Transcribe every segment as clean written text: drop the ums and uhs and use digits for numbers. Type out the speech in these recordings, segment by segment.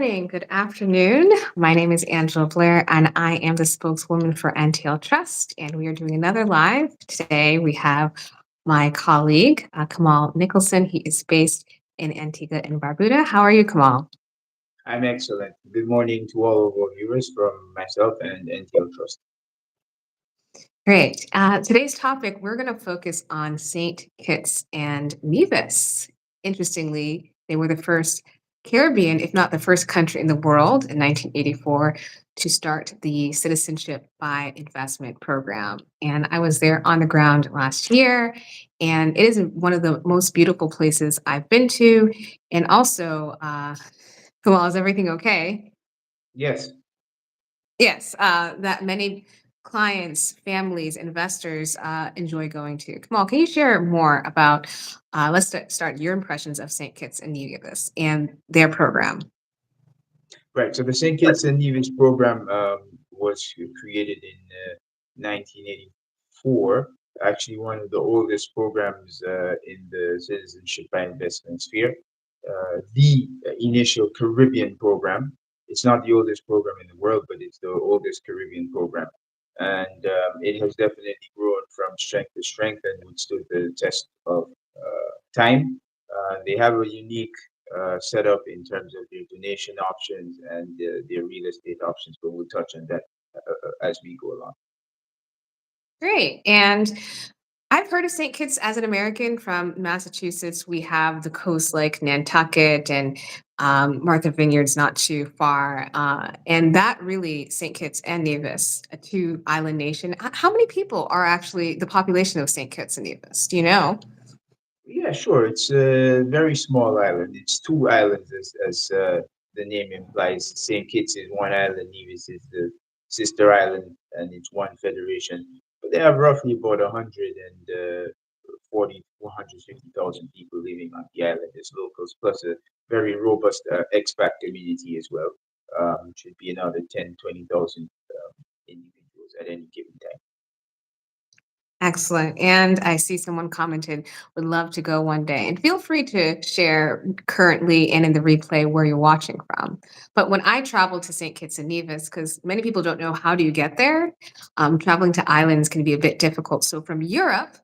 Morning, good afternoon. My name is Angela Blair, and I am the spokeswoman for NTL Trust. And we are doing another live. Today, we have my colleague, Kamal Nicholson. He is based in Antigua and Barbuda. How are you, Kamal? I'm excellent. Good morning to all of our viewers from myself and NTL Trust. Great. Today's topic, we're going to focus on St. Kitts and Nevis. Interestingly, they were the first Caribbean, if not the first country in the world in 1984 to start the Citizenship by Investment program. And I was there on the ground last year, and it is one of the most beautiful places I've been to. And also, Kamal, is everything okay? Yes, Yes, that many clients, families, investors enjoy going to. Kamal, can you share more about, start your impressions of St. Kitts and Nevis and their program? right. So the St. Kitts and Nevis program was created in 1984. Actually, one of the oldest programs in the citizenship by investment sphere. The initial Caribbean program. It's not the oldest program in the world, but it's the oldest Caribbean program. And it has definitely grown from strength to strength and withstood the test of time. They have a unique setup in terms of their donation options and their real estate options, but we'll touch on that as we go along. Great. And I've heard of St. Kitts as an American from Massachusetts. We have the coast like Nantucket and Martha Vineyards not too far. And that really, St. Kitts and Nevis, a two island nation. How many people are actually the population of St. Kitts and Nevis? Do you know? Yeah, sure. It's a very small island. It's two islands, as the name implies. St. Kitts is one island, Nevis is the sister island, and it's one federation. But they have roughly about 140, 150,000 people living on the island as locals, plus a very robust expat community as well. Should be another 10, 20,000 individuals at any given time. Excellent. And I see someone commented, would love to go one day. And feel free to share currently and in the replay where you're watching from. But when I traveled to St. Kitts and Nevis, because many people don't know how do you get there, traveling to islands can be a bit difficult. So from Europe,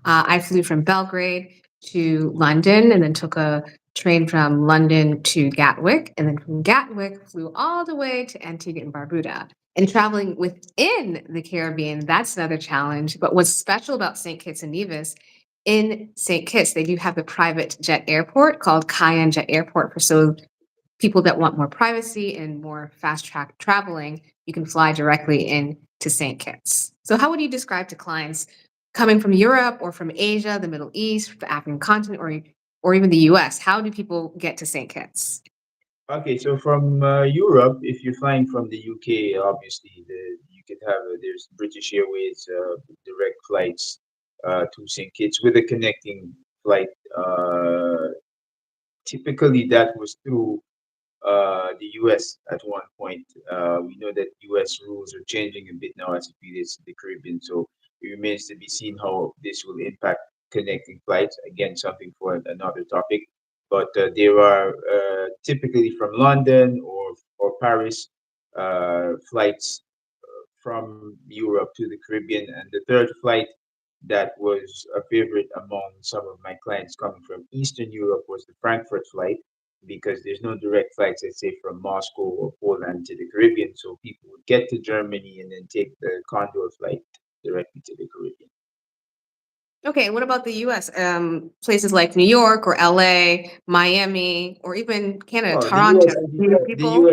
I flew from Belgrade to London and then took a train from London to Gatwick. And then from Gatwick, flew all the way to Antigua and Barbuda. And traveling within the Caribbean, that's another challenge. But what's special about St. Kitts and Nevis, in St. Kitts, they do have a private jet airport called Cayenne Jet Airport. For so people that want more privacy and more fast track traveling, you can fly directly in to St. Kitts. So, how would you describe to clients coming from Europe or from Asia, the Middle East, the African continent, or even the US? How do people get to St. Kitts? Okay, so from Europe, if you're flying from the UK, obviously you could have there's British Airways direct flights to St. Kitts with a connecting flight. Typically, that was through the US at one point. We know that US rules are changing a bit now as it relates to the Caribbean, so it remains to be seen how this will impact connecting flights. Again, something for another topic. But there are typically from London or Paris flights from Europe to the Caribbean, and the third flight that was a favorite among some of my clients coming from Eastern Europe was the Frankfurt flight because there's no direct flights, let's say, from Moscow or Poland to the Caribbean. So people would get to Germany and then take the Condor flight directly to the Caribbean. Okay, and what about the US? Places like New York or LA, Miami, or even Canada, Well, Toronto. Do you have people?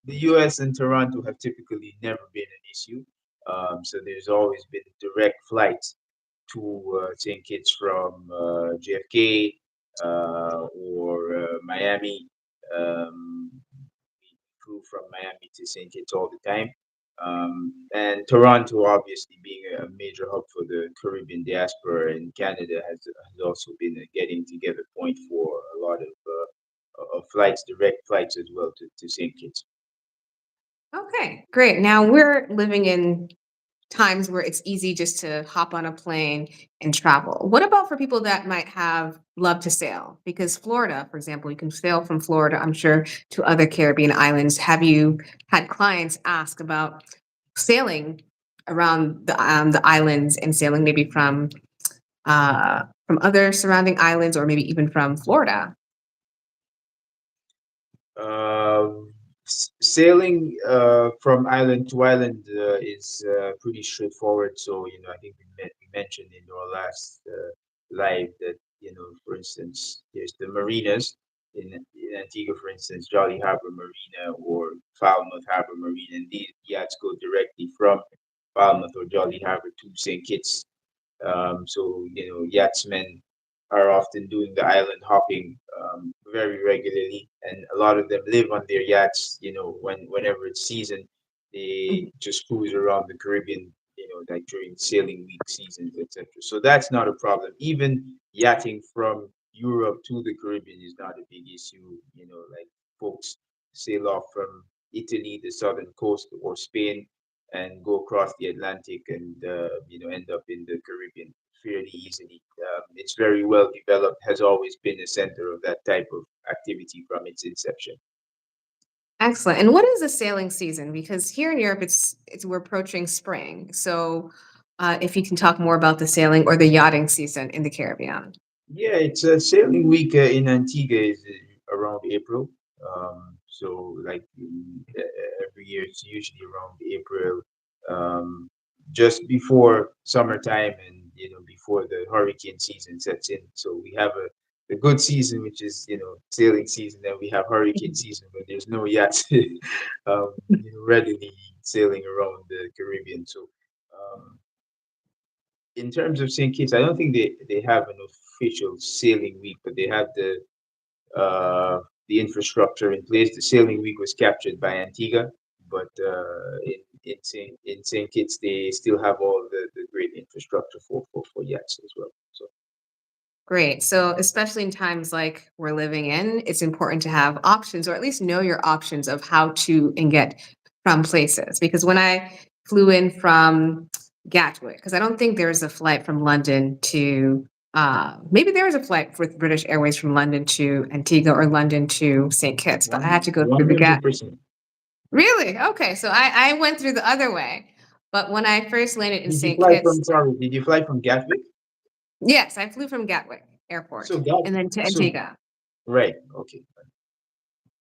The US and Toronto have typically never been an issue. So there's always been direct flights to St. Kitts from JFK or Miami. We flew from Miami to St. Kitts all the time. And Toronto, obviously, being a major hub for the Caribbean diaspora in Canada, has also been a getting together point for a lot of flights, direct flights as well to St. Kitts. Okay, great. Now we're living in times where it's easy just to hop on a plane and travel. What about for people that might have love to sail? Because Florida, for example, you can sail from Florida, I'm sure, to other Caribbean islands. Have you had clients ask about sailing around the islands and sailing maybe from other surrounding islands or maybe even from Florida? Um, Sailing from island to island is pretty straightforward. So, I think we mentioned in our last live that, for instance, there's the marinas in Antigua, for instance, Jolly Harbor Marina or Falmouth Harbor Marina, and these yachts go directly from Falmouth or Jolly Harbor to St. Kitts. So, yachtsmen are often doing the island hopping very regularly, and a lot of them live on their yachts. Whenever it's season, they Mhm. just cruise around the Caribbean. Like during sailing week seasons, etc. So that's not a problem. Even yachting from Europe to the Caribbean is not a big issue. Like folks sail off from Italy, the southern coast, or Spain, and go across the Atlantic and end up in the Caribbean fairly easily. It's very well developed, has always been a center of that type of activity from its inception. Excellent. And what is the sailing season? Because here in Europe, it's we're approaching spring. So, if you can talk more about the sailing or the yachting season in the Caribbean. Yeah, it's a sailing week in Antigua is around April. So like every year, it's usually around April, um, just before summertime and before the hurricane season sets in. So we have a good season, which is sailing season. Then we have hurricane Mhm. season when there's no yachts, readily sailing around the Caribbean. So. In terms of St. Kitts, I don't think they have an official sailing week, but they have the infrastructure in place. The sailing week was captured by Antigua, but in St. Kitts they still have all the great infrastructure for yachts as well. So Great. So, especially in times like we're living in, it's important to have options or at least know your options of how to and get from places. Because when I flew in from Gatwick, because I don't think there's a flight from London to, maybe there is a flight with British Airways from London to Antigua or London to St. Kitts, but I had to go through one the hundred Gat. percent. Really? Okay. So I went through the other way. But when I first landed in Did you St. fly Kitts, from sorry? Did you fly from Gatwick? yes, I flew from Gatwick So Airport Gat and then to so Antigua. right. Okay.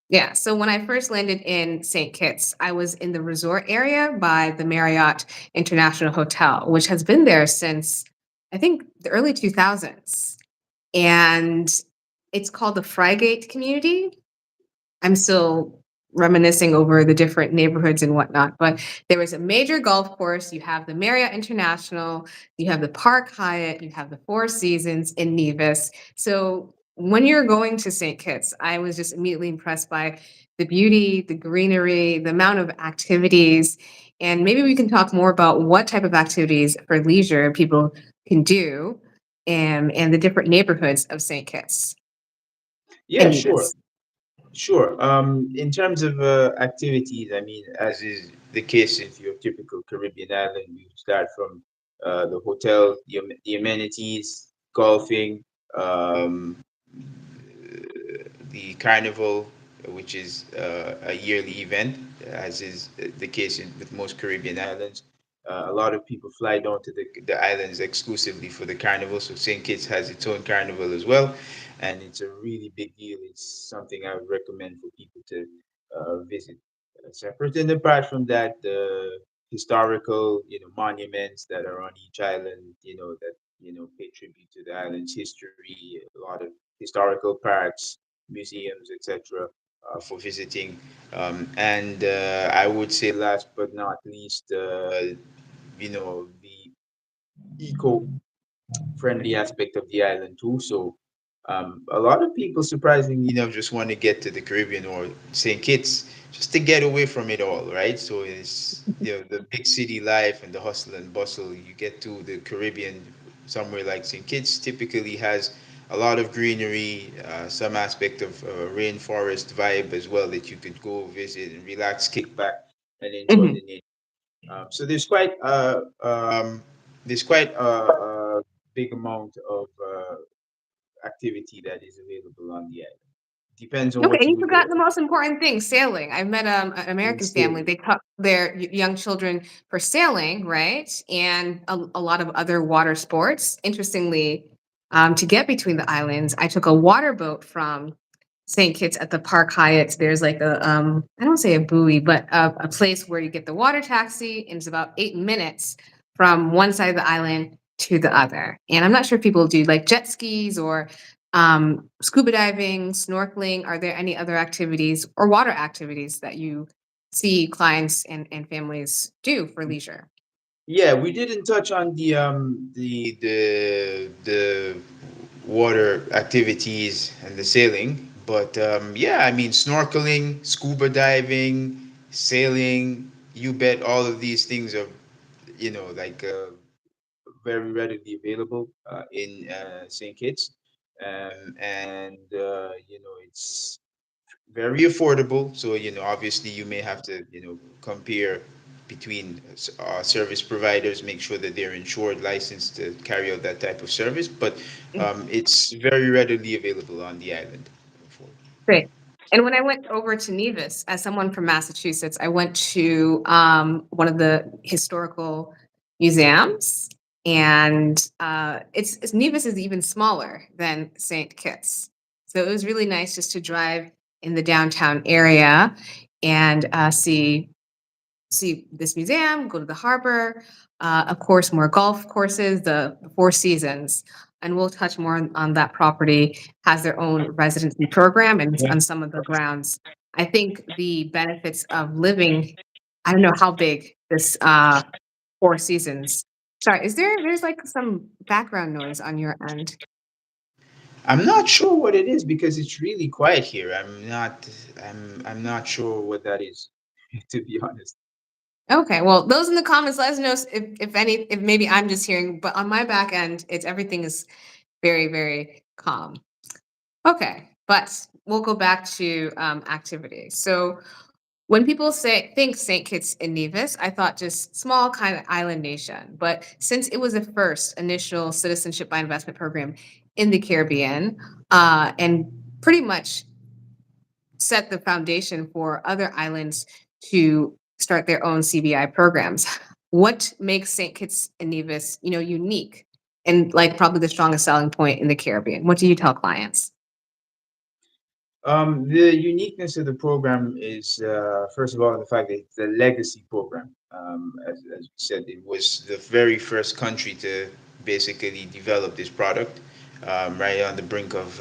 Yeah. So when I first landed in St. Kitts, I was in the resort area by the Marriott International Hotel, which has been there since I think the early 2000s. And it's called the Frygate community. I'm still reminiscing over the different neighborhoods and whatnot. But there was a major golf course. You have the Marriott International, you have the Park Hyatt, you have the Four Seasons in Nevis. So when you're going to St. Kitts, I was just immediately impressed by the beauty, the greenery, the amount of activities. And maybe we can talk more about what type of activities for leisure people can do and the different neighborhoods of St. Kitts Yeah, and sure. Nevis. Sure. In terms of activities, I mean, as is the case in your typical Caribbean island, you start from the hotel, the amenities, golfing, the carnival, which is a yearly event, as is the case with most Caribbean islands. A lot of people fly down to the islands exclusively for the carnival. So St. Kitts has its own carnival as well, and it's a really big deal. It's something I would recommend for people to visit. Separate and apart from that, the historical, monuments that are on each island, that pay tribute to the island's history. A lot of historical parks, museums, etc., for visiting. And I would say, last but not least, the eco-friendly aspect of the island too. So a lot of people, surprisingly enough, just want to get to the Caribbean or St. Kitts just to get away from it all, right? So it's the big city life and the hustle and bustle. You get to the Caribbean, somewhere like St. Kitts typically has a lot of greenery, some aspect of rainforest vibe as well that you could go visit and relax, kick back, and enjoy Mhm. the nature. So there's quite a big amount of activity that is available on the island. Depends on Okay, what and you you would forgot like the most important thing, sailing. I met an in American family. sailing. They taught their young children for sailing, right? And a lot of other water sports. Interestingly, to get between the islands, I took a water boat from St. Kitts at the Park Hyatt. There's like I don't say a buoy, but a place where you get the water taxi, and it's about 8 minutes from one side of the island to the other. And I'm not sure if people do like jet skis or scuba diving, snorkeling. Are there any other activities or water activities that you see clients and families do for leisure? Yeah, we didn't touch on the water activities and the sailing, but yeah, I mean snorkeling, scuba diving, sailing. You bet all of these things are like very readily available in St. Kitts, and it's very affordable. So obviously you may have to compare between service providers, make sure that they're insured, licensed to carry out that type of service. But it's very readily available on the island. Great. And when I went over to Nevis, as someone from Massachusetts, I went to one of the historical museums, and it's Nevis is even smaller than St. Kitts, so it was really nice just to drive in the downtown area and see this museum, go to the harbor, of course, more golf courses, the Four Seasons. And we'll touch more on that property, has their own residency program and Yeah. on some of the grounds. I think the benefits of living, I don't know how big this Four Seasons. Sorry, there's like some background noise on your end? I'm not sure what it is because it's really quiet here. I'm not sure what that is, to be honest. Okay, well, those in the comments, let us know if maybe I'm just hearing, but on my back end, it's everything is very, very calm. Okay, but we'll go back to activities. So when people say think St. Kitts and Nevis, I thought just small kind of island nation. But since it was the first initial citizenship by investment program in the Caribbean, and pretty much set the foundation for other islands to start their own CBI programs. What makes St. Kitts and Nevis, unique and like probably the strongest selling point in the Caribbean? What do you tell clients? The uniqueness of the program is, first of all, the fact that it's a legacy program. As we said, it was the very first country to basically develop this product, right on the brink of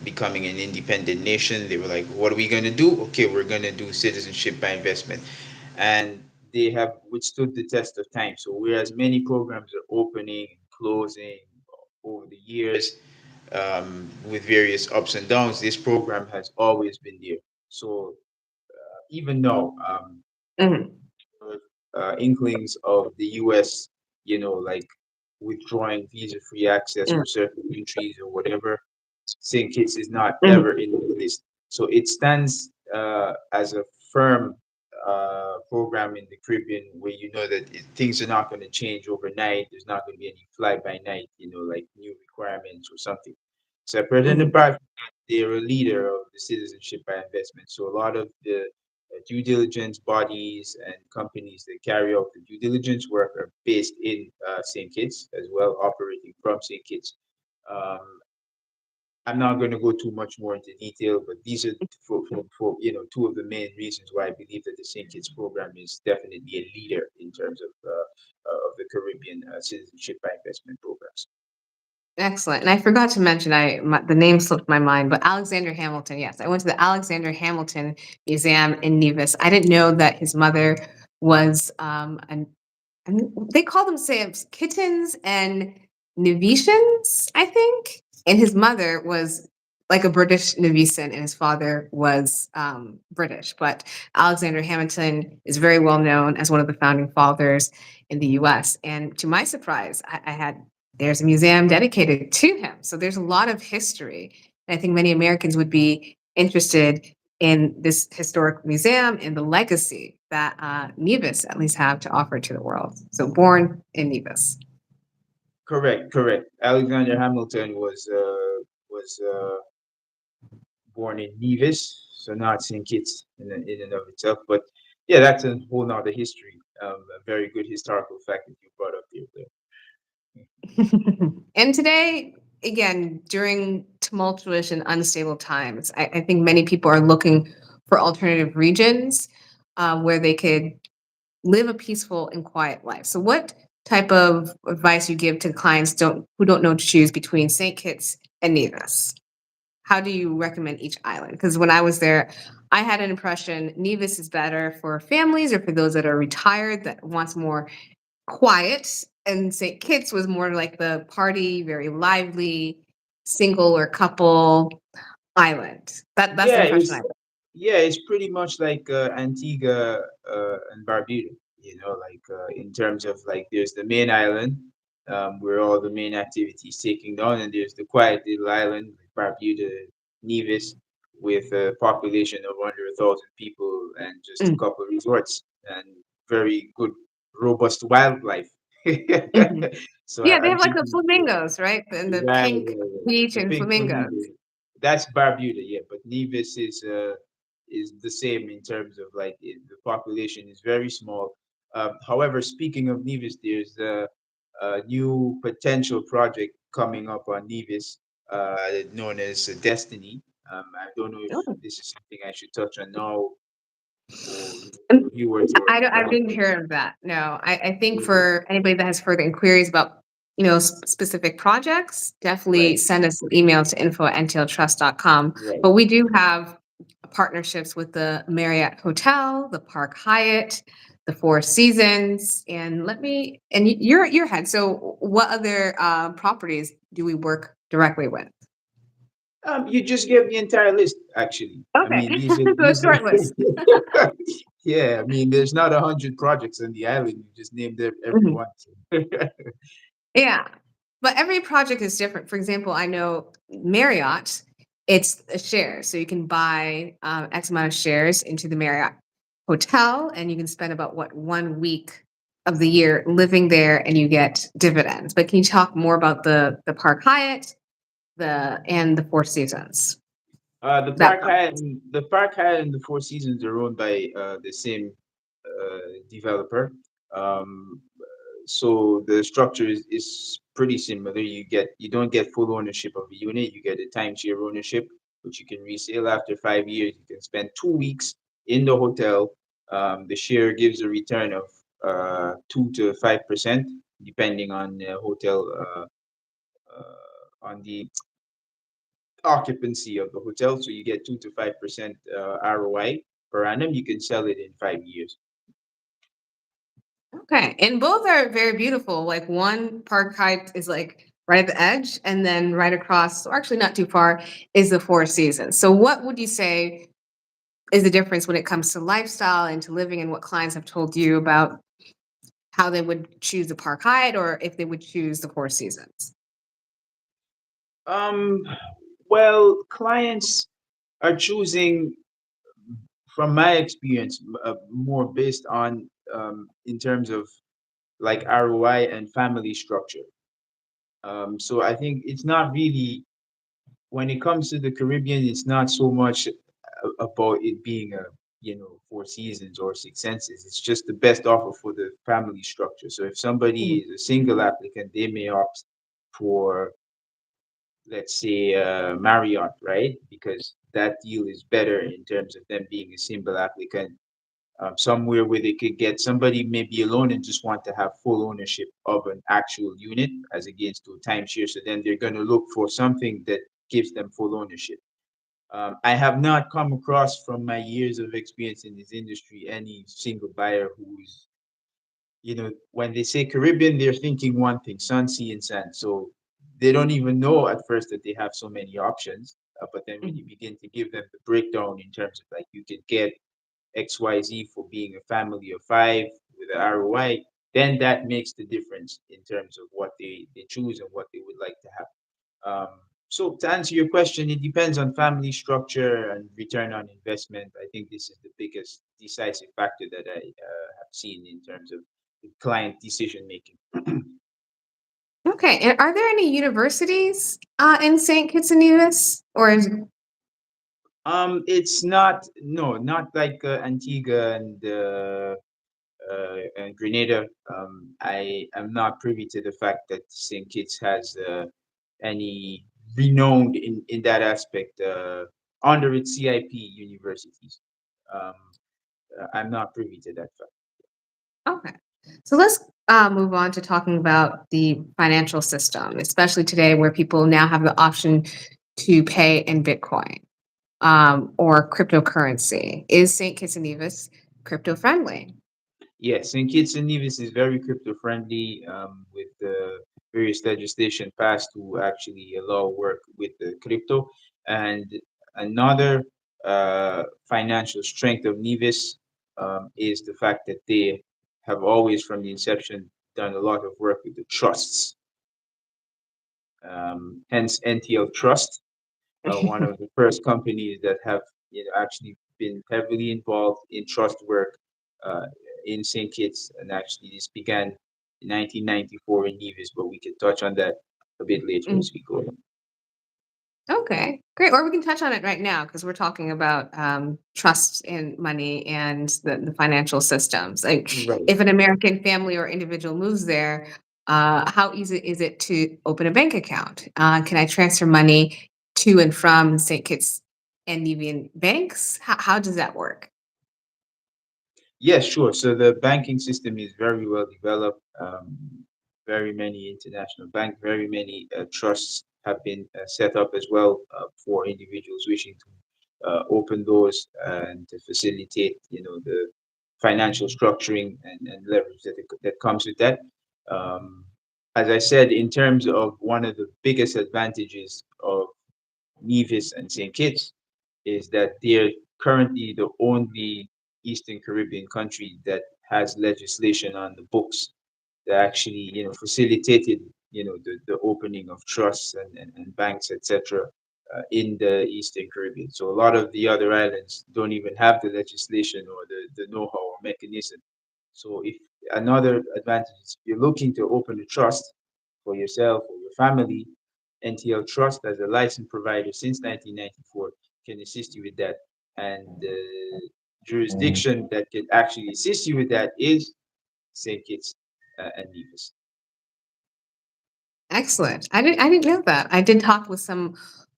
becoming an independent nation. They were like, what are we going to do? Okay, we're going to do citizenship by investment. And they have withstood the test of time. So, whereas many programs are opening and closing over the years, with various ups and downs, this program has always been there. So even now, Mhm, inklings of the U.S., like withdrawing visa-free access mm, for certain countries or whatever, St. Kitts is not mhm, ever in the list. So it stands as a firm program in the Caribbean where you know that things are not going to change overnight. There's not going to be any fly by night, like new requirements or something. Separate and mhm, apart, they're a leader of the citizenship by investment. So a lot of the due diligence bodies and companies that carry out the due diligence work are based in St. Kitts as well, operating from St. Kitts. Um, I'm not going to go too much more into detail, but these are for two of the main reasons why I believe that the St. Kitts program is definitely a leader in terms of the Caribbean citizenship by investment programs. excellent. And I forgot to mention, the name slipped my mind, but Alexander Hamilton. Yes, I went to the Alexander Hamilton Museum in Nevis. I didn't know that his mother was and they call themselves kittens and Nevisians, I think. And his mother was like a British Nevisan, and his father was British. But Alexander Hamilton is very well known as one of the founding fathers in the U.S. And to my surprise, I had there's a museum dedicated to him. So there's a lot of history. And I think many Americans would be interested in this historic museum and the legacy that Nevis at least have to offer to the world. So born in Nevis. Correct, correct. Alexander Hamilton was born in Nevis, so not St. Kitts in and of itself. But yeah, that's a whole nother history. A very good historical fact that you brought up there, Blair. And today, again, during tumultuous and unstable times, I think many people are looking for alternative regions where they could live a peaceful and quiet life. So, what type of advice you give to clients who don't know to choose between St. Kitts and Nevis? How do you recommend each island? Because when I was there, I had an impression Nevis is better for families or for those that are retired that wants more quiet, and St. Kitts was more like the party, very lively, single or couple island. That's the Yeah, impression I it's got. yeah, it's pretty much like Antigua and Barbuda. Like in terms of like there's the main island where all the main activities taking down, and there's the quiet little island like Barbuda, Nevis, with a population of under 1,000 people and just a Mm, couple resorts and very good, robust wildlife. mhm. So Yeah, they I'm have like the thinking. flamingos, right? And the Right, pink right, right. beach The and pink flamingo. flamingos. That's Barbuda, yeah. But Nevis is the same in terms of like the population is very small. However, speaking of Nevis, there's a new potential project coming up on Nevis, known as Destiny. I don't know if Oh. this is something I should touch on now, or And your viewers, or I perhaps. didn't hear of that. No, I think Mhm. for anybody that has further inquiries about specific projects, definitely Right, send us an email to info@ntltrust.com. right. But we do have partnerships with the Marriott Hotel, the Park Hyatt, the Four Seasons, and you're ahead. So what other properties do we work directly with? You just gave the entire list, actually. I Okay, mean, these are so a these short list. are. Yeah, I mean, there's not 100 projects on the island. You just named every Mhm. one. Yeah. But every project is different. For example, I know Marriott, it's a share. So you can buy X amount of shares into the Marriott hotel, and you can spend about what 1 week of the year living there and you get dividends. But can you talk more about the Park Hyatt, and the Four Seasons? That The Park Hyatt and the Four Seasons are owned by the same developer. Um, so the structure is pretty similar. You don't get full ownership of a unit. You get a timeshare ownership, which you can resale after 5 years. You can spend 2 weeks in the hotel. The share gives a return of 2 to 5%, depending on the hotel on the occupancy of the hotel. So you get 2 to 5% ROI per annum. You can sell it in 5 years. Okay, and both are very beautiful. Like one park height is like right at the edge, and then right across, or actually not too far, is the Four Seasons. So, what would you say is the difference when it comes to lifestyle and to living, and what clients have told you about how they would choose the Park Hyatt or if they would choose the Four Seasons? Um, well, clients are choosing, from my experience, more based on in terms of like ROI and family structure. So I think it's not really when it comes to the Caribbean, it's not so much about it being a Four Seasons or Six Senses. It's just the best offer for the family structure. So if somebody Mhm, is a single applicant, they may opt for, let's say, Marriott, right? Because that deal is better in terms of them being a single applicant. Somewhere where they could get somebody maybe alone and just want to have full ownership of an actual unit as against to a timeshare. So then they're going to look for something that gives them full ownership. I have not come across, from my years of experience in this industry, any single buyer who's, when they say Caribbean, they're thinking one thing: sun, sea, and sand. So they don't even know at first that they have so many options. But then when you mhm, begin to give them the breakdown in terms of like you can get XYZ for being a family of five with an ROI, then that makes the difference in terms of what they choose and what they would like to have. Um, So to answer your question, it depends on family structure and return on investment. I think this is the biggest decisive factor that I have seen in terms of the client decision making. Okay. And are there any universities in St. Kitts and Nevis? Or is It's not no, not like Antigua and Grenada. I am not privy to the fact that St. Kitts has any renowned in that aspect under its CIP universities. Um, I'm not privy to that fact. okay. So let's move on to talking about the financial system, especially today where people now have the option to pay in Bitcoin or cryptocurrency. Is St. Kitts and Nevis crypto friendly? Yes, St. Kitts and Nevis is very crypto friendly with various legislation passed to actually allow work with the crypto. And another financial strength of Nevis is the fact that they have always, from the inception, done a lot of work with the trusts. Hence, NTL Trust, one of the first companies that have actually been heavily involved in trust work uh, in St. Kitts, and actually this began in 1994 in Nevis, but we can touch on that a bit later as we go along. Okay, great. Or we can touch on it right now because we're talking about trust in money and the financial systems. Like, Right. if an American family or individual moves there, how easy is it to open a bank account? Can I transfer money to and from St. Kitts and Nevian banks? How does that work? Yes, sure. So the banking system is very well developed. Very many international banks, very many trusts have been set up as well for individuals wishing to open those and to facilitate, the financial structuring and leverage that comes with that. Um, as I said, in terms of one of the biggest advantages of Nevis and St. Kitts is that they're currently the only Eastern Caribbean country that has legislation on the books that actually, facilitated, the opening of trusts and banks, etc., in the Eastern Caribbean. So a lot of the other islands don't even have the legislation or the know-how or mechanism. So if another advantage is if you're looking to open a trust for yourself or your family, NTL Trust as a license provider since 1994 can assist you with that. And the jurisdiction that can actually assist you with that is St. Kitts and Nevis. Excellent. I didn't know that. I did talk with some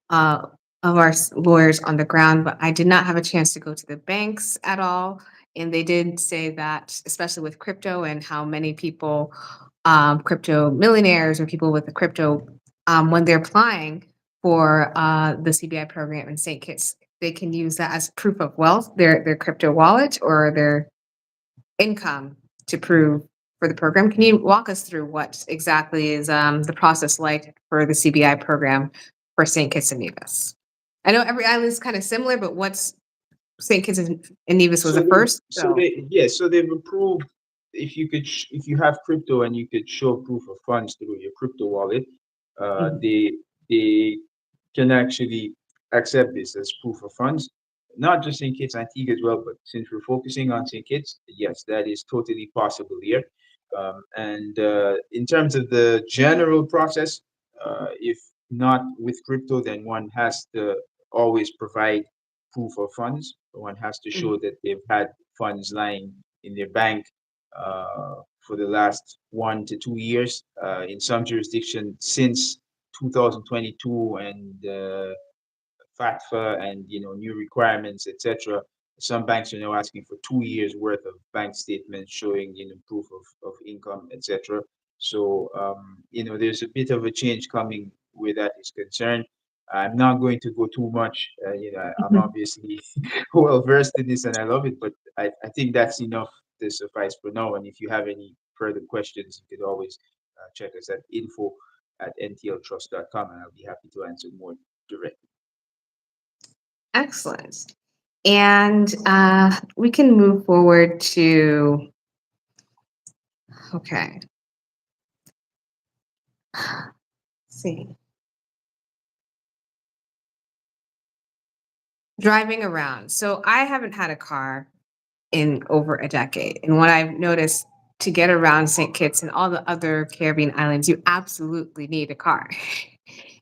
uh, of our lawyers on the ground, but I did not have a chance to go to the banks at all. And they did say that, especially with crypto and how many people, crypto millionaires or people with the crypto, when they're applying for the CBI program in St. Kitts, they can use that as proof of wealth, their crypto wallet or their income to prove for the program. Can you walk us through what exactly is the process like for the CBI program for St. Kitts and Nevis? I know every island is kind of similar, but what's St. Kitts and Nevis was So the they, first. so So, they, yeah, so they've approved if you have crypto and you could show proof of funds through your crypto wallet, mhm. they can actually accept this as proof of funds, not just in Kitts Antigua as well, but since we're focusing on St. Kitts, yes, that is totally possible here. And in terms of the general process, if not with crypto, then one has to always provide proof of funds. One has to show Mhm. that they've had funds lying in their bank for the last 1 to 2 years. In some jurisdictions since 2022 and FATFA and new requirements, etc. Some banks are now asking for 2 years worth of bank statements showing proof of income, etc. So there's a bit of a change coming where that is concerned. I'm not going to go too much. I'm Mhm. obviously well versed in this and I love it, but I think that's enough to suffice for now. And if you have any further questions, you could always check us at info@ntltrust.com and I'll be happy to answer more directly. Excellent. And we can move forward to, okay, let's see. Driving around. So I haven't had a car in over a decade. And what I've noticed to get around St. Kitts and all the other Caribbean islands, you absolutely need a car.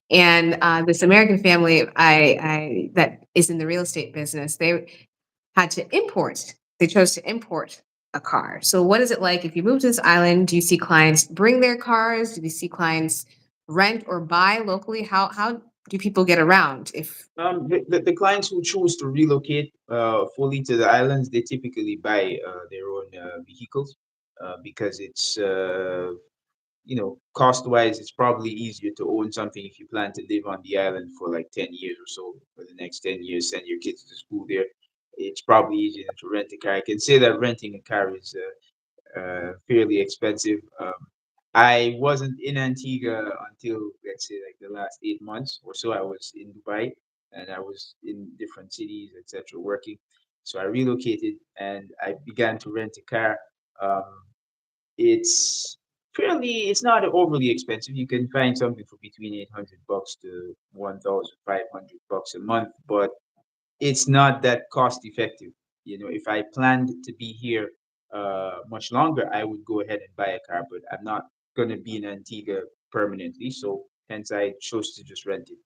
And this American family I that is in the real estate business, they had to import. They chose to import a car. So what is it like if you move to this island? Do you see clients bring their cars? Do you see clients rent or buy locally? How do people get around if The clients who choose to relocate fully to the islands, they typically buy their own vehicles because it's cost wise, it's probably easier to own something if you plan to live on the island for like 10 years or so. For the next 10 years, send your kids to school there. It's probably easier than to rent a car. I can say that renting a car is fairly expensive. I wasn't in Antigua until, let's say, like the last 8 months or so. I was in Dubai and I was in different cities, etc., working. So I relocated and I began to rent a car. Um, it's not overly expensive. You can find something for between $800 to $1,500 a month, but it's not that cost effective. If I planned to be here much longer, I would go ahead and buy a car, but I'm not going to be in Antigua permanently. So hence I chose to just rent it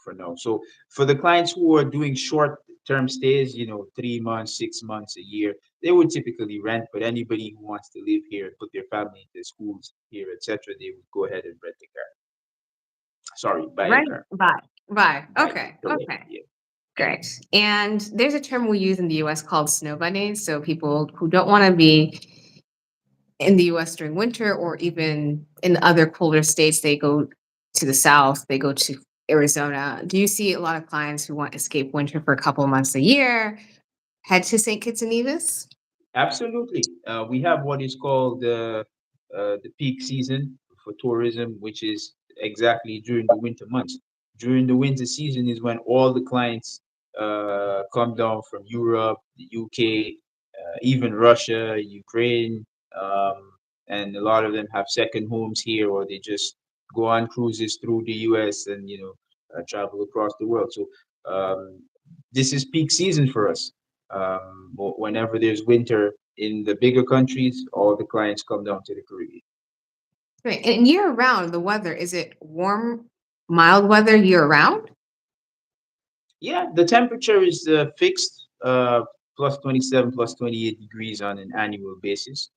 for now. So for the clients who are doing short term stays, 3 months, 6 months, a year, they would typically rent. But anybody who wants to live here, put their family into schools here, etc., they would go ahead and rent a car. Sorry, buy a rent car. buy? Buy, Okay, correct. okay. Yeah. Great. And there's a term we use in the US called snow bunnies. So people who don't want to be in the US during winter or even in other colder states, they go to the south, they go to Arizona. Do you see a lot of clients who want to escape winter for a couple of months a year, head to St. Kitts and Nevis? Absolutely. We have what is called the peak season for tourism, which is exactly during the winter months. During the winter season is when all the clients come down from Europe, the UK, even Russia, Ukraine, um, and a lot of them have second homes here, or they just go on cruises through the US and travel across the world. So this is peak season for us. Whenever there's winter in the bigger countries, all the clients come down to the Caribbean. Right. And year round, the weather, is it warm, mild weather year round? Yeah, the temperature is fixed, plus 27, plus 28 degrees on an annual basis.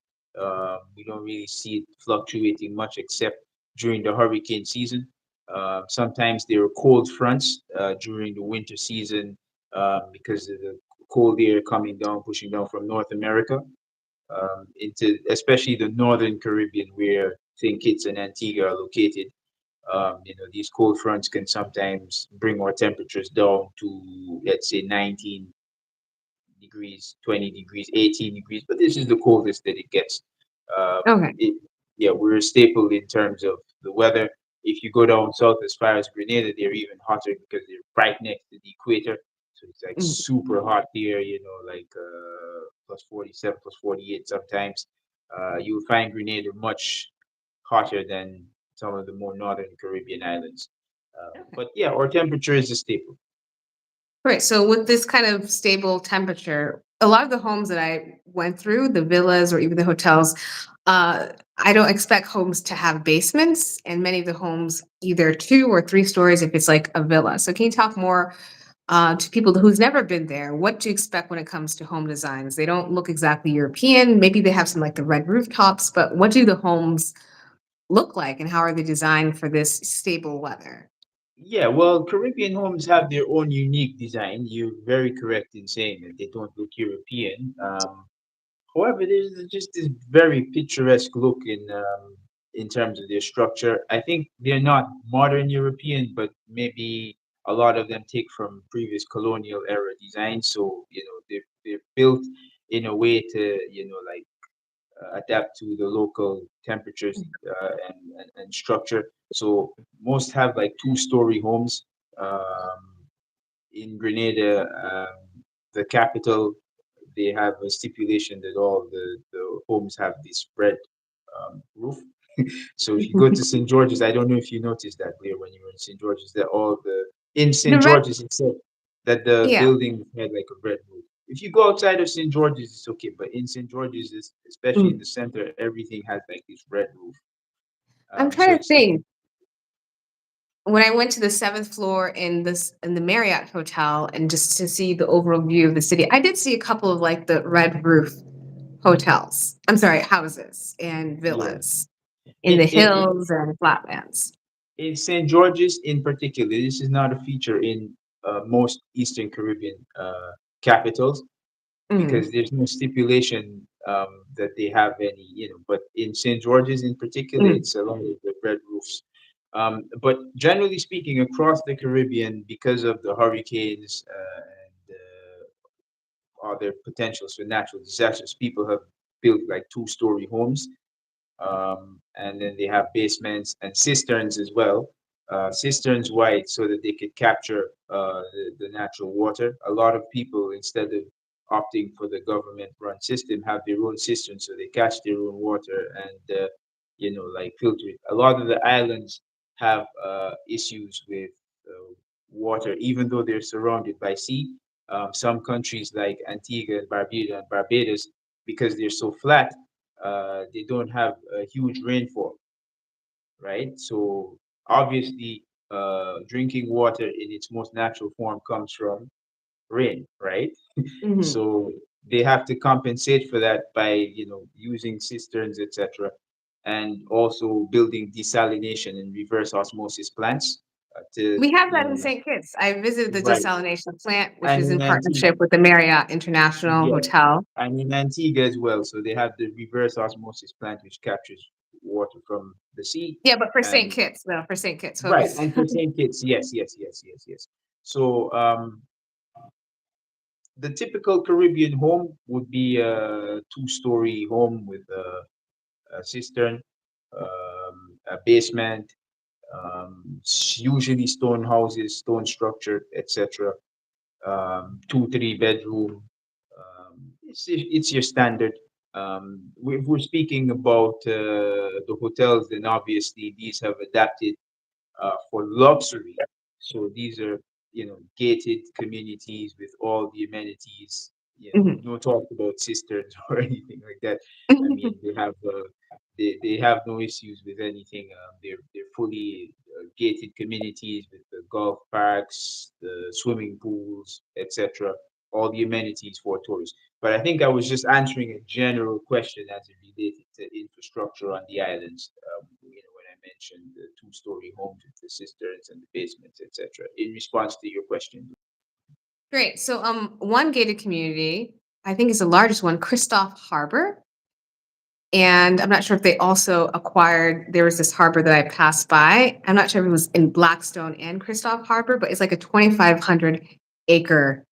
We don't really see it fluctuating much except during the hurricane season. Sometimes there are cold fronts during the winter season because of the cold air coming down, pushing down from North America into especially the northern Caribbean where St. Kitts and Antigua are located. These cold fronts can sometimes bring our temperatures down to, let's say, 19 degrees, 20 degrees, 18 degrees, but this is the coldest that it gets. Um, Okay. it, yeah, we're a staple in terms of the weather. If you go down south as far as Grenada, they're even hotter because they're right next to the equator. So it's like Mm. super hot there, like plus 47, plus 48 sometimes. You'll find Grenada much hotter than some of the more northern Caribbean islands. Okay. But yeah, our temperature is a staple. Right. So with this kind of stable temperature, a lot of the homes that I went through, the villas or even the hotels, I don't expect homes to have basements, and many of the homes either 2 or 3 stories if it's like a villa. So can you talk more to people who's never been there? What to expect when it comes to home designs? They don't look exactly European. Maybe they have some like the red rooftops, but what do the homes look like, and how are they designed for this stable weather? Yeah, well, Caribbean homes have their own unique design. You're very correct in saying that they don't look European. However, there's just this very picturesque look in terms of their structure. I think they're not modern European, but maybe a lot of them take from previous colonial era designs. So they're built in a way to like adapt to the local temperatures and structure. So most have like two-story homes. Um, in Grenada, the capital, they have a stipulation that all the homes have this spread roof. So if you go to St. George's, I don't know if you noticed that, Blair, when you were in St. George's, that all the in The St. red George's itself. that the Yeah. building had like a red roof. If you go outside of St. George's, it's okay, but in St. George's, especially in Mm. the center, everything has like this red roof. I'm So trying to it's think. When I went to the seventh floor in the Marriott hotel and just to see the overall view of the city, I did see a couple of like the red roof hotels. I'm sorry, houses and yeah. villas in In the in in, hills and flatlands. in St. George's in particular, this is not a feature in most Eastern Caribbean capitals Mm, because there's no stipulation that they have any, but in St. George's in particular, mm, it's along with the red roofs. But generally speaking, across the Caribbean, because of the hurricanes and other potentials for natural disasters, people have built like two-story homes, and then they have basements and cisterns as well. Cisterns wide so that they could capture the natural water. A lot of people, instead of opting for the government-run system, have their own cisterns so they catch their own water and like filter it. A lot of the islands have issues with water, even though they're surrounded by sea. Some countries like Antigua and Barbados, because they're so flat, they don't have a huge rainfall, right? So obviously, drinking water in its most natural form comes from rain, right? mhm. So they have to compensate for that by using cisterns, etc., and also building desalination and reverse osmosis plants to We have that in St. Kitts. I visited the right. desalination plant, which And is in in Antigua, partnership with the Marriott International yeah, Hotel. and in Antigua as well. So they have the reverse osmosis plant, which captures water from the sea. Yeah, but for St. And Kitts, though, for St. Kitts, right, focus. and for St. Kitts, yes, yes, yes, yes, yes. So the typical Caribbean home would be a two-story home with a cistern, a basement, usually stone houses, stone structure, etc. 2, 3 bedroom. It's your standard. If we're speaking about the hotels, then obviously these have adapted for luxury. So these are, gated communities with all the amenities. Mhm. No talk about cisterns or anything like that. I mean, they have no issues with anything. They're fully gated communities with the golf parks, the swimming pools, etc. All the amenities for tourists. But I think I was just answering a general question as it related to infrastructure on the islands. When I mentioned the two-story homes with the cisterns and the basements, etc. In response to your question. Great. So, one gated community, I think is the largest one, Christoph Harbor. And I'm not sure if they also acquired, there was this harbor that I passed by. I'm not sure if it was in Blackstone and Christoph Harbor, but it's like a 2,500 acre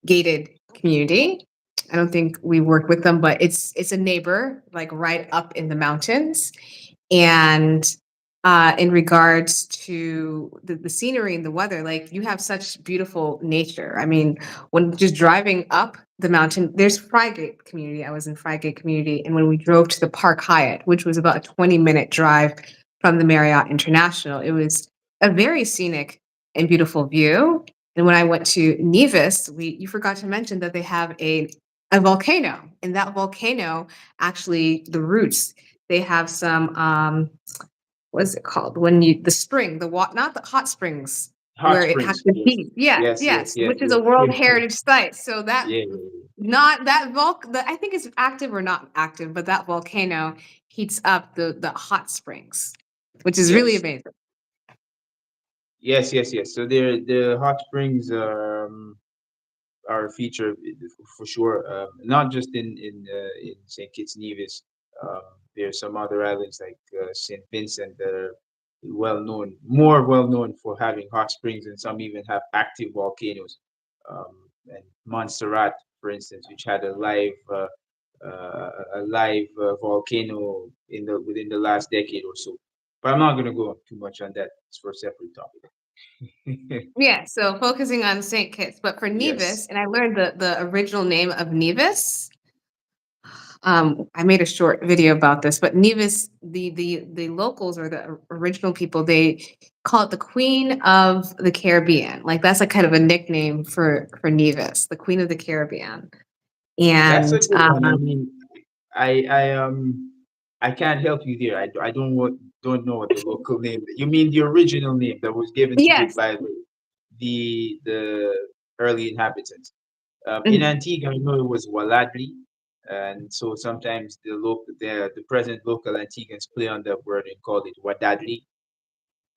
gated community. I don't think we work with them, but it's a neighbor, like right up in the mountains. And in regards to the scenery and the weather, like you have such beautiful nature. I mean, when just driving up the mountain, there's Frygate community. I was in Frygate community. And when we drove to the Park Hyatt, which was about a 20-minute drive from the Marriott International, it was a very scenic and beautiful view. And when I went to Nevis, you forgot to mention that they have a volcano. And that volcano, actually, the roots, they have some what is it called? When you the spring, the what not the hot springs Hot where it has springs, the yes. heat. Yes, Yes, yes, yes, yes, which is a yes. World Heritage Site. So that Yeah, not that I think it's active or not active, but that volcano heats up the hot springs, which is really yes. amazing. Yes, yes, yes. So the hot springs are a feature for sure. Not just in Saint Kitts Nevis. There's some other islands like Saint Vincent that are more well known for having hot springs, and some even have active volcanoes. And Montserrat, for instance, which had a live volcano within the last decade or so. But I'm not going to go too much on that. It's for a separate topic. Yeah, so focusing on St. Kitts, but for Yes. Nevis, and I learned the original name of Nevis. I made a short video about this, but Nevis, the locals or the original people, they call it the Queen of the Caribbean. Like that's a kind of a nickname for Nevis, the Queen of the Caribbean. That's a And good one. I mean, I can't help you there. I don't know what the local name. You mean the original name that was given to it yes, by the early inhabitants. In mhm. Antigua, I know it was Waladri, and so sometimes the present local Antiguans play on that word and call it Wadadli.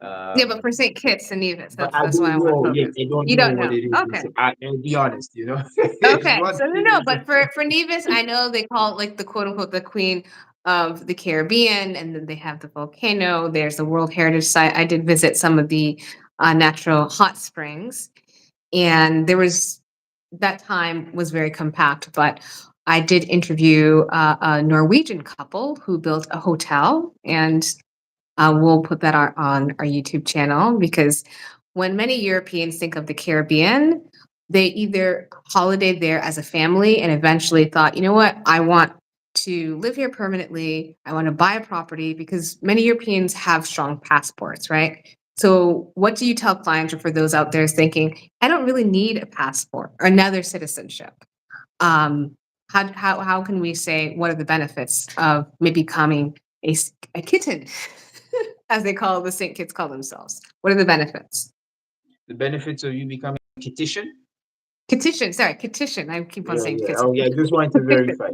Yeah, but Um, for St. Kitts and Nevis, but I that's what I don't want to know. Yeah, focus. I don't You know don't what know? it is. Okay. I'll be honest. It's Okay, one so no, thing. no, but for Nevis, I know they call it like the quote unquote the Queen of the Caribbean, and then they have the volcano. There's the World Heritage Site. I did visit some of the natural hot springs, and there was that time was very compact. But I did interview a Norwegian couple who built a hotel, and we'll put that on our YouTube channel because when many Europeans think of the Caribbean, they either holidayed there as a family and eventually thought, you know what, I want to live here permanently. I want to buy a property because many Europeans have strong passports, right? So, what do you tell clients or for those out there thinking, I don't really need a passport or another citizenship? Um, how can we say what are the benefits of maybe becoming a kitten, as they call the Saint Kitts call themselves? What are the benefits? The benefits of you becoming a Kittian. Petition, sorry, petition. I keep on Yeah, saying yeah. kitten. Oh, yeah. I just wanted to verify.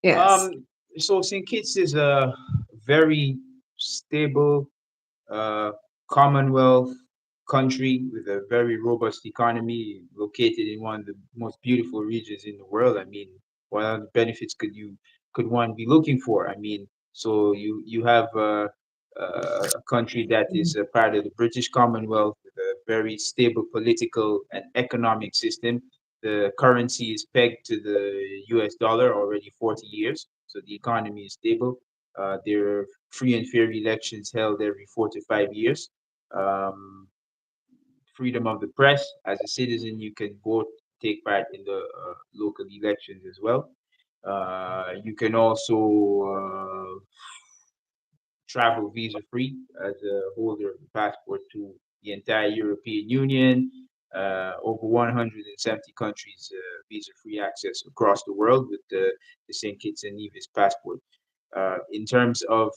Yes. So St. Kitts is a very stable uh, Commonwealth country with a very robust economy, located in one of the most beautiful regions in the world. I mean, what other benefits could one be looking for? I mean, so you have a country that is a part of the British Commonwealth with a very stable political and economic system. The currency is pegged to the U.S. dollar already 40 years, so the economy is stable. There are free and fair elections held every 4 to 5 years. Um, Freedom of the press. As a citizen, you can vote, take part in the local elections as well. You can also travel visa free as a holder of a passport to the entire European Union, over 170 countries, visa free access across the world with the St. Kitts and Nevis passport. In terms of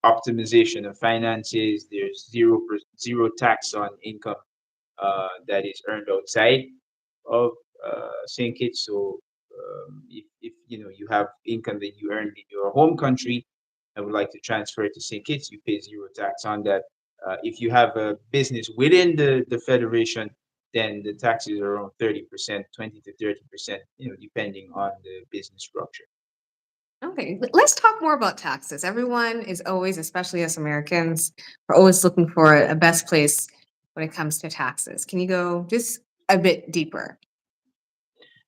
optimization of finances, there's zero tax on income that is earned outside of St. Kitts. So if you have income that you earned in your home country and would like to transfer it to St. Kitts, you pay zero tax on that. If you have a business within the federation, then the taxes are around 30%, 20 to 30%, depending on the business structure. Okay, let's talk more about taxes. Everyone is always, especially us Americans, are always looking for a best place when it comes to taxes. Can you go just a bit deeper?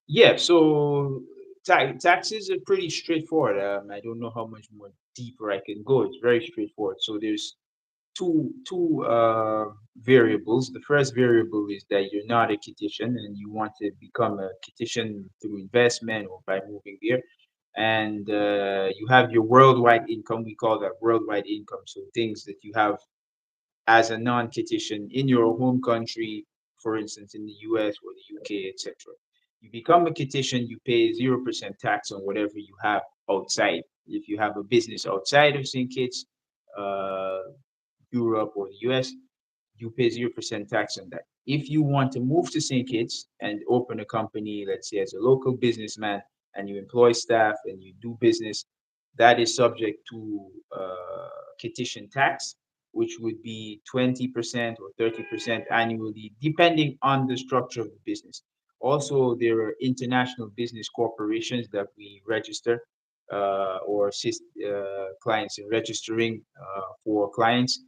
Yeah, so taxes are pretty straightforward. I don't know how much more deeper I can go. It's very straightforward. So there's two variables. The first variable is that you're not a Kittian and you want to become a Kittian through investment or by moving there. And you have your worldwide income. We call that worldwide income. So things that you have as a non-Kittian in your home country, for instance, in the US or the UK, etc. You become a Kittian, you pay 0% tax on whatever you have outside. If you have a business outside of St. Kitts, uh, Europe or the US, you pay 0% tax on that. If you want to move to St. Kitts and open a company, let's say as a local businessman, and you employ staff and you do business, that is subject to Kittitian tax, which would be 20% or 30% annually, depending on the structure of the business. Also, there are international business corporations that we register or assist clients in registering for clients.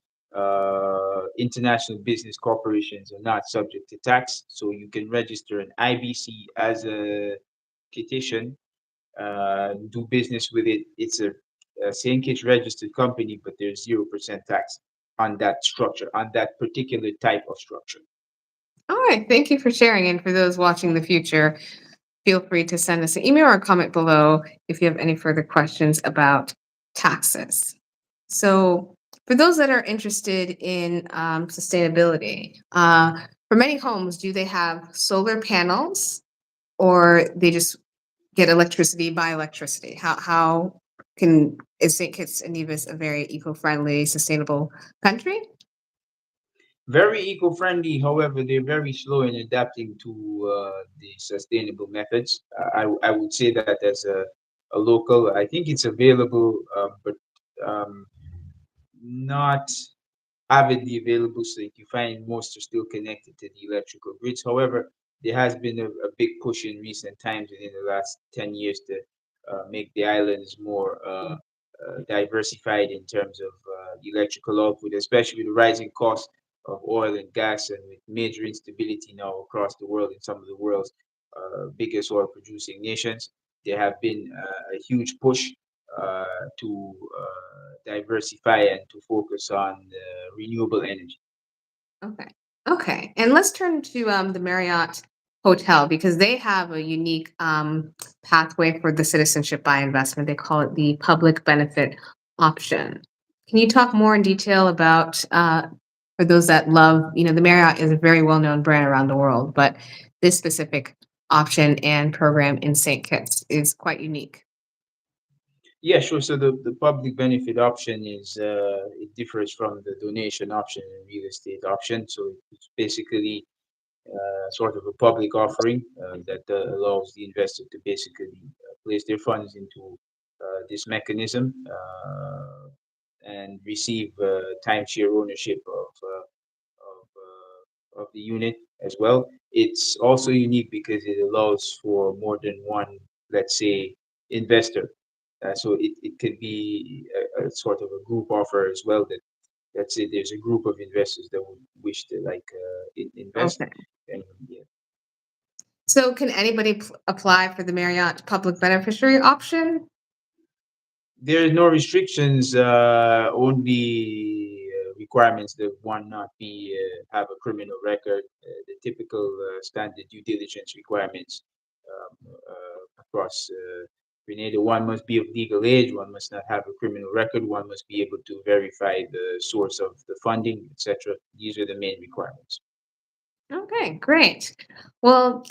International business corporations are not subject to tax, so you can register an IBC as a petition, do business with it. It's a St. Kitts registered company, but there's 0% tax on that structure, on that particular type of structure. All right, thank you for sharing. And for those watching the future, feel free to send us an email or comment below if you have any further questions about taxes. So, for those that are interested in sustainability, for many homes, do they have solar panels or they just get electricity by electricity? How can is St. Kitts and Nevis a very eco-friendly, sustainable country? Very eco-friendly, however, they're very slow in adapting to the sustainable methods. I would say that as a local, I think it's available, but um, not avidly available, so that you find most are still connected to the electrical grids. However, there has been a big push in recent times within the last 10 years to make the islands more diversified in terms of electrical output, especially with the rising cost of oil and gas and with major instability now across the world in some of the world's biggest oil producing nations. There have been a huge push uh, to diversify and to focus on renewable energy. Okay. Okay. And let's turn to the Marriott Hotel because they have a unique pathway for the citizenship by investment. They call it the public benefit option. Can you talk more in detail about, for those that love, the Marriott is a very well known brand around the world, but this specific option and program in St. Kitts is quite unique. Yeah, sure. So the public benefit option is it differs from the donation option and real estate option. So it's basically sort of a public offering that allows the investor to basically place their funds into this mechanism and receive timeshare ownership of the unit as well. It's also unique because it allows for more than one, let's say, investor. So it could be a sort of a group offer as well. That let's say there's a group of investors that would wish to like invest, Okay. and yeah, So, can anybody apply for the Marriott public beneficiary option? there is no restrictions. Only requirements that one not be have a criminal record. The typical standard due diligence requirements across Grenada. One must be of legal age. One must not have a criminal record. One must be able to verify the source of the funding, etc. These are the main requirements. Okay, great. Well,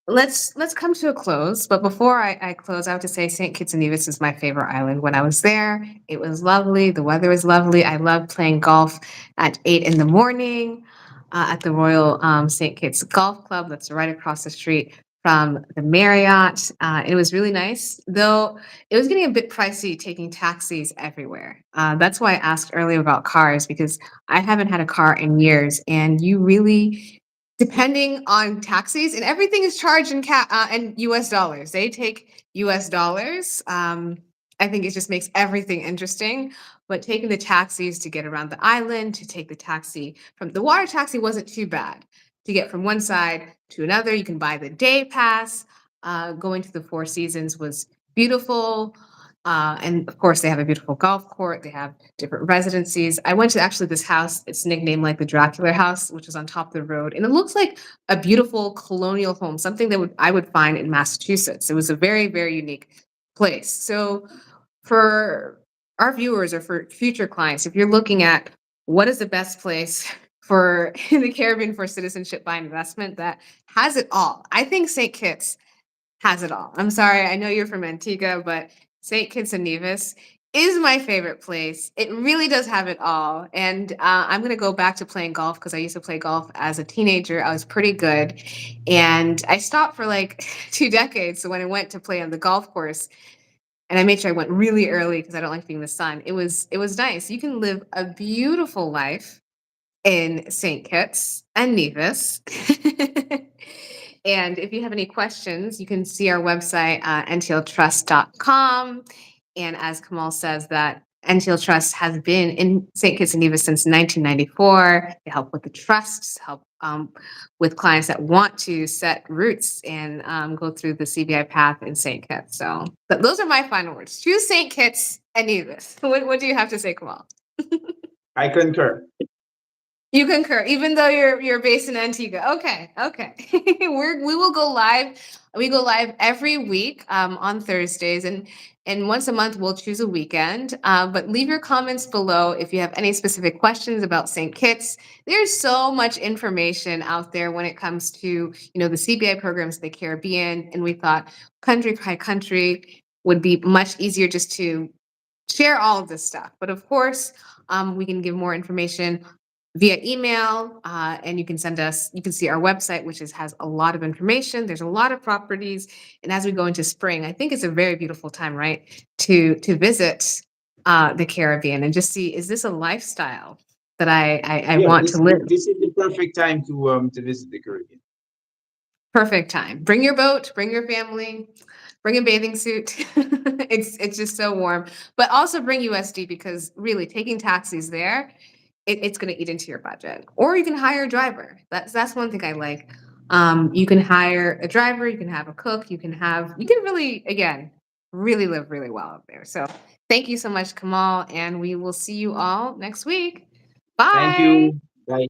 let's come to a close. But before I close, I have to say St. Kitts and Nevis is my favorite island. When I was there, it was lovely. The weather was lovely. I loved playing golf at 8 in the morning at the Royal St. Kitts Golf Club. That's right across the street from the Marriott. It was really nice, though it was getting a bit pricey taking taxis everywhere. That's why I asked earlier about cars because I haven't had a car in years, and you really depending on taxes, and everything is charged in US dollars. They take US dollars. I think it just makes everything interesting. But taking the taxis to get around the island, to take the taxi from the water taxi wasn't too bad. To get from one side to another, you can buy the day pass. Going to the Four Seasons was beautiful. And of course, they have a beautiful golf court. They have different residencies. I went to actually this house. It's nicknamed like the Dracula House, which is on top of the road, and it looks like a beautiful colonial home, something that I would find in Massachusetts. It was a very very unique place. So for our viewers or for future clients, if you're looking at what is the best place for in the Caribbean for citizenship by investment that has it all, I think St. Kitts has it all. I'm sorry, I know you're from Antigua, but St. Kitts and Nevis is my favorite place. It really does have it all. And I'm going to go back to playing golf because I used to play golf as a teenager. I was pretty good. And I stopped for like 2 decades. So when I went to play on the golf course, and I made sure I went really early because I don't like being in the sun. It was nice. You can live a beautiful life in St. Kitts and Nevis. And if you have any questions, you can see our website, ntltrust.com. And as Kamal says, that NTL Trust has been in St. Kitts and Nevis since 1994. They help with the trusts, help with clients that want to set roots and go through the CBI path in St. Kitts. So those are my final words. Choose St. Kitts and Nevis. What do you have to say, Kamal? I concur. You concur, even though you're based in Antigua. Okay, okay. We will go live. We go live every week on Thursdays, and once a month we'll choose a weekend. But leave your comments below if you have any specific questions about St. Kitts. There's so much information out there when it comes to the CBI programs in the Caribbean, and we thought country by country would be much easier just to share all of this stuff. But of course, we can give more information via email, and you can see our website, which has a lot of information. There's a lot of properties. And as we go into spring, I think it's a very beautiful time, right, to visit the Caribbean and just see, is this a lifestyle that I Yeah, want to this live? this is the perfect time to visit the Caribbean. Perfect time. Bring your boat, bring your family, bring a bathing suit. It's just so warm. But also bring USD, because really taking taxis there, it's going to eat into your budget. Or you can hire a driver. That's one thing I like. You can hire a driver, you can have a cook, you can really, again, really live really well up there. So thank you so much, Kamal, and we will see you all next week. Thank Bye. you. Bye.